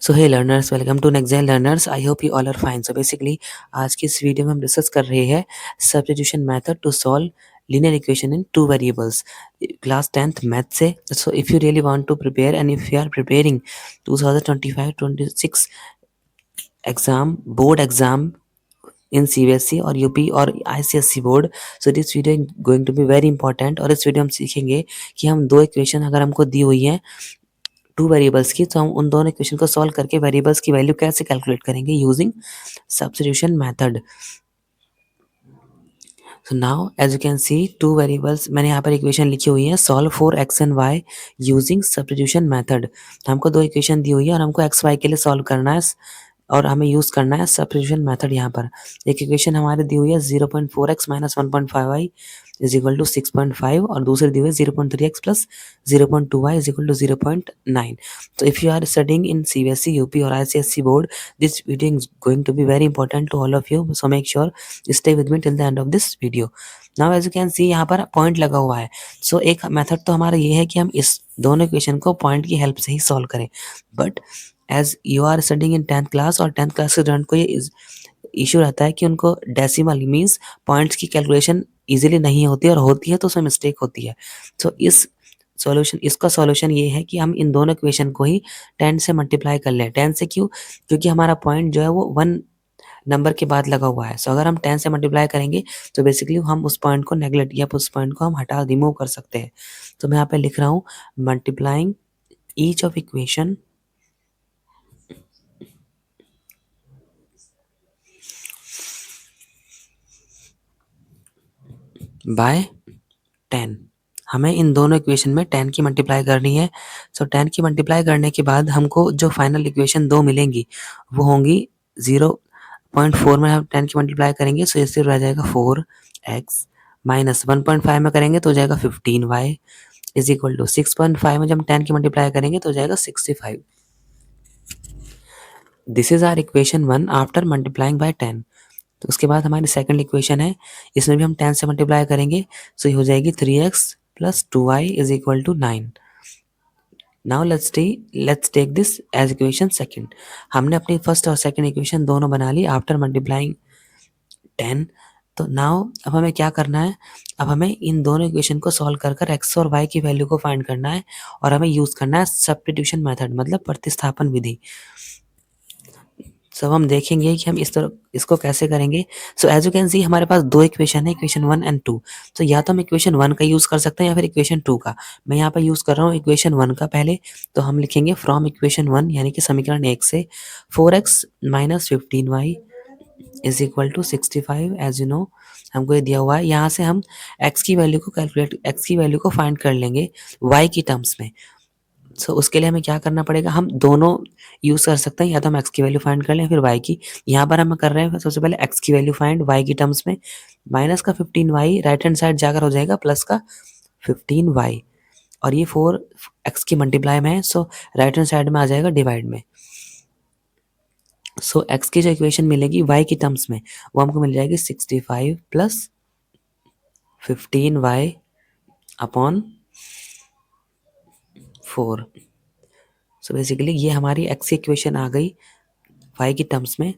So hey learners, welcome to next gen learners. I hope you all are fine. So basically आज की इस video में हम discuss कर रहे हैं substitution method to solve linear equation in two variables, class 10th math से. So if you really want to prepare and if you are preparing 2025-26 exam, board exam in CBSE और UP और ICSE बोर्ड, so this video going to be very important. और इस video हम सीखेंगे कि हम दो इक्वेशन अगर हमको दी हुई है टू वेरिएबल्स की, तो हम उन दोनों इक्वेशन को सॉल्व करके वेरिएबल्स की वैल्यू कैसे कैलकुलेट करेंगे using substitution method. So now as you can see two variables, मैंने यहाँ पर इक्वेशन लिखी हुई है, solve for x and y using substitution method. हमको दो इक्वेशन दी हुई है और हमको एक्स वाई के लिए सॉल्व करना है और हमें यूज़ करना है सब्स्टिट्यूशन मेथड. यहाँ पर एक इक्वेशन हमारे दी हुई है 0.4x minus 1.5y is equal to 6.5 और दूसरी दी हुई है 0.3x plus 0.2y is equal to 0.9. तो if you are studying in CBSE, UP और ICSE बोर्ड, this video is going to be very important to all of you. So make sure stay with me till the end of this video. Now as you can see यहाँ पर point लगा हुआ है. सो एक method तो हमारा ये है कि हम इस दोनों इक्वेशन को पॉइंट की हेल्प से ही सॉल्व करें. But as you are studying in 10th class और 10th क्लास के स्टूडेंट को ये इशू रहता है कि उनको डेसिमल मीन्स पॉइंट्स की कैलकुलेशन इजीली नहीं होती और होती है तो उसमें मिस्टेक होती है. तो इसका सॉल्यूशन ये है कि हम इन दोनों इक्वेशन को ही 10 से मल्टीप्लाई कर लें. 10 से क्यों? क्योंकि हमारा पॉइंट जो है वो 1 नंबर के बाद लगा हुआ है. सो अगर हम 10 से मल्टीप्लाई करेंगे तो बेसिकली हम उस पॉइंट को नेगलेक्ट या उस पॉइंट को हम हटा रिमूव कर सकते हैं. तो मैं यहाँ पे लिख रहा हूँ multiplying each of equation by 10. हमें इन दोनों इक्वेशन में 10 की मल्टीप्लाई करनी है. सो 10 की मल्टीप्लाई करने के बाद हमको जो फाइनल इक्वेशन दो मिलेंगी वो होंगी 0.4 में हम 10 की मल्टीप्लाई करेंगे सो इससे रह जाएगा 4x माइनस 1.5 में करेंगे तो हो जाएगा 15y इज इक्वल टू 6.5 में जब हम 10 की मल्टीप्लाई करेंगे तो हो जाएगा 65. This is our equation 1 after multiplying by 10. तो उसके बाद हमारी सेकंड इक्वेशन है, इसमें भी हम 10 से मल्टीप्लाई करेंगे सो ये हो जाएगी 3x plus 2y is equal to 9. Now let's take this as equation second. हमने अपनी फर्स्ट और सेकंड इक्वेशन दोनों बना ली आफ्टर मल्टीप्लाइंग 10. तो नाउ अब हमें क्या करना है, अब हमें इन दोनों इक्वेशन को सॉल्व कर कर x और y की वैल्यू को फाइंड करना है और हमें यूज़ करना है सब्स्टिट्यूशन मेथड मतलब प्रतिस्थापन विधि. सब हम देखेंगे कि हम इस तरह इसको कैसे करेंगे. So as you can see हमारे पास दो इक्वेशन है, इक्वेशन 1 एंड 2. तो या तो हम इक्वेशन 1 का यूज़ कर सकते हैं या फिर इक्वेशन 2 का. मैं यहाँ पर यूज़ कर रहा हूँ इक्वेशन 1 का पहले. तो हम लिखेंगे फ्रॉम इक्वेशन 1 यानी कि समीकरण 1 से 4x minus 15y is equal to 65. As you know हमको ये दिया हुआ है. यहाँ से हम x की वैल्यू को x की वैल्यू को फाइंड कर लेंगे y की टर्म्स में. सो उसके लिए हमें क्या करना पड़ेगा, हम दोनों यूज़ कर सकते हैं, या तो हम x की वैल्यू फाइंड कर लें या फिर y की. यहाँ पर हम कर रहे हैं सबसे पहले x की वैल्यू फाइंड y की टर्म्स में. माइनस का 15y राइट हैंड साइड जाकर हो जाएगा प्लस का 15y और ये 4x की मल्टीप्लाई में है सो राइट हैंड साइड में आ जाएगा डिवाइड में. सो x की जो इक्वेशन मिलेगी y की टर्म्स में वो हमको मिल जाएगी 65 plus 15y upon 4. So basically ये हमारी x की इक्वेशन आ गई y की टर्म्स में.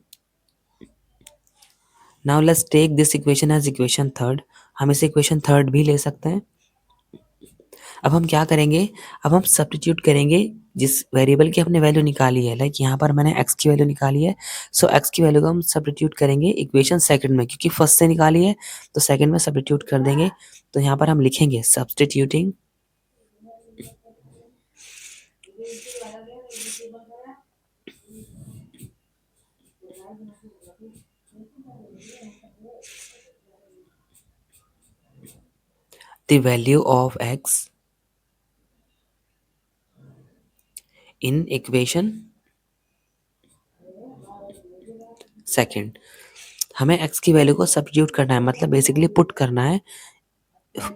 Now let's take this equation as equation third. हम इसे इक्वेशन थर्ड भी ले सकते हैं. अब हम क्या करेंगे, अब हम सब्स्टिट्यूट करेंगे जिस वेरिएबल की हमने वैल्यू निकाली है. लाइक यहाँ पर मैंने x की वैल्यू निकाली है सो x की वैल्यू को हम सब्स्टिट्यूट करेंगे इक्वेशन सेकंड में, क्योंकि फर्स्ट से निकाली है तो सेकंड में सब्स्टिट्यूट कर देंगे. तो यहाँ पर हम लिखेंगे substituting the value of x in equation second. हमें x की वैल्यू को सब्स्टिट्यूट करना है, मतलब बेसिकली पुट करना है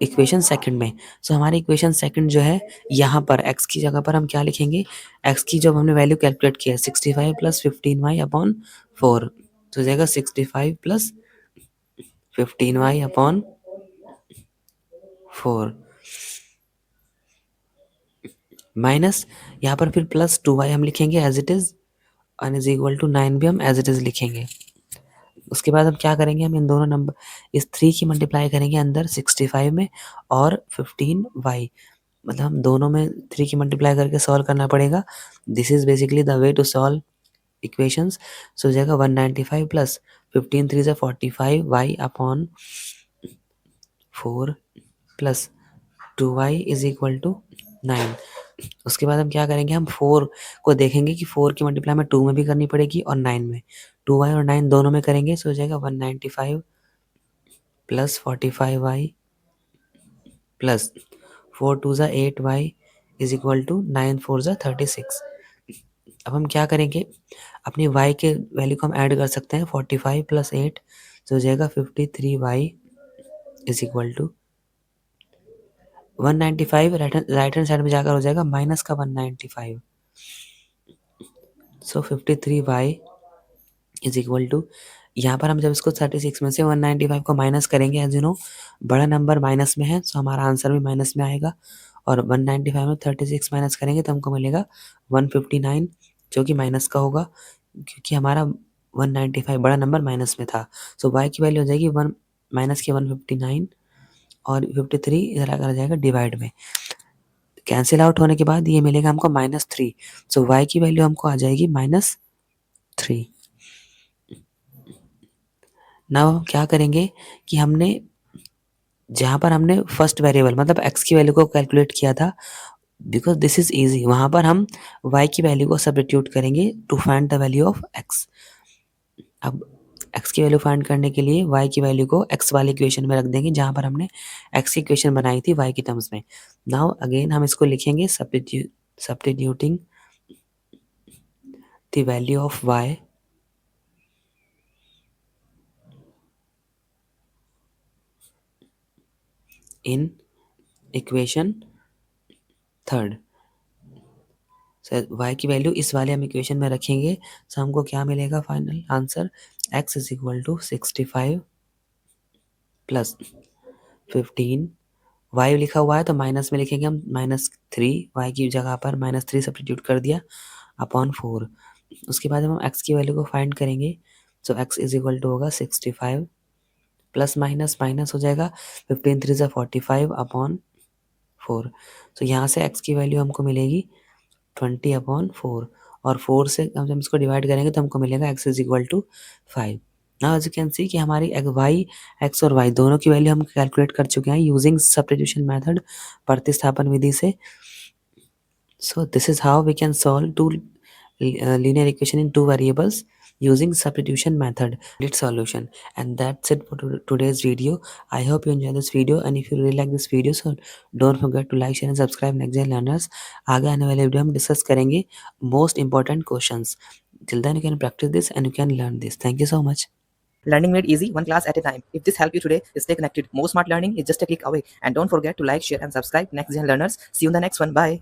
इक्वेशन सेकंड में. सो हमारी इक्वेशन सेकंड जो है यहाँ पर x की जगह पर हम क्या लिखेंगे, x की जब हमने वैल्यू कैलकुलेट किया है 65 प्लस 15y अपॉन 4 तो हो जाएगा 65 प्लस 15y अपॉन 4 माइनस यहाँ पर फिर प्लस 2y हम लिखेंगे as it is 1 is equal to 9 भी हम एज इट इज़ लिखेंगे। उसके बाद हम क्या करेंगे, हम इन दोनों नंबर इस 3 की मल्टीप्लाई करेंगे अंदर 65 में और 15y, मतलब हम दोनों में 3 की मल्टीप्लाई करके सॉल्व करना पड़ेगा। This is basically the way to solve equations. So हो जाएगा 195 प्लस 15 3 से 45 y upon 4 plus 2y is equal to 9। उसके बाद हम क्या करेंगे, हम 4 को देखेंगे कि 4 की मल्टीप्लाई में 2 में भी करनी पड़ेगी और 9 में, 2y और 9 दोनों में करेंगे। सो हो जाएगा 195 प्लस 45y प्लस 4 2 ज़ा 8y इज इक्वल टू 9 4 ज़ा 36। अब हम क्या करेंगे, अपनी y के वैल्यू को हम ऐड कर सकते हैं, 45 प्लस 8 तो हो जाएगा 53y is equal to 195, right hand side में जाकर हो जाएगा माइनस का 195। सो 53y इज इक्वल टू, यहाँ पर हम जब इसको 36 में से 195 को माइनस करेंगे, एज यू नो बड़ा नंबर माइनस में है, सो हमारा आंसर भी माइनस में आएगा। और 195 में 36 माइनस करेंगे तो हमको मिलेगा 159, जो कि माइनस का होगा क्योंकि हमारा 195 बड़ा नंबर माइनस में था। सो y की वैल्यू हो जाएगी 1 माइनस की 159 और 53 इधर आकर आ जाएगा डिवाइड में। कैंसिल आउट होने के बाद ये मिलेगा हमको -3। सो y की वैल्यू हमको आ जाएगी -3। नाउ हम क्या करेंगे कि हमने जहाँ पर हमने फर्स्ट वेरिएबल मतलब x की वैल्यू को कैलकुलेट किया था, बिकॉज दिस इज इजी, वहाँ पर हम y की वैल्यू को सब्स्टिट्यूट करेंगे to find the value of x। अब x की वैल्यू फाइंड करने के लिए y की वैल्यू को x वाली इक्वेशन में रख देंगे जहाँ पर हमने x की इक्वेशन बनाई थी y की टर्म्स में। नाउ अगेन हम इसको लिखेंगे substituting the value of y in equation third. y की वैल्यू इस वाले हम इक्वेशन में रखेंगे, सो हमको क्या मिलेगा final answer, x is equal to 65 plus 15, y लिखा हुआ है तो माइनस में लिखेंगे हम -3, y की जगह पर -3 सब्स्टिट्यूट कर दिया अपॉन 4। उसके बाद हम x की वैल्यू को फाइंड करेंगे, सो x इज इक्वल टू होगा 65 प्लस माइनस माइनस हो जाएगा 15 3 ज़ा 45 अपॉन 4। तो यहाँ से x की वैल्यू हमको मिलेगी 20/4 और 4 से हम जब इसको डिवाइड करेंगे तो हमको मिलेगा x is equal to 5। Now as you can see कि हमारी y x और y दोनों की वैल्यू हम कैलकुलेट कर चुके हैं यूजिंग सब्स्टिट्यूशन मेथड, प्रतिस्थापन विधि से। So this is how we can solve two linear equation in two variables using substitution method. Its solution. And that's it for today's video. I hope you enjoy this video, and if you really like this video, so don't forget to like, share and subscribe next gen learners. आगे आने वाले video हम discuss करेंगे most important questions. Till then you can practice this and you can learn this. Thank you so much. Learning made easy, one class at a time. If this helped you today, stay connected. More smart learning is just a click away. And don't forget to like, share, and subscribe. Next Gen Learners. See you in the next one. Bye.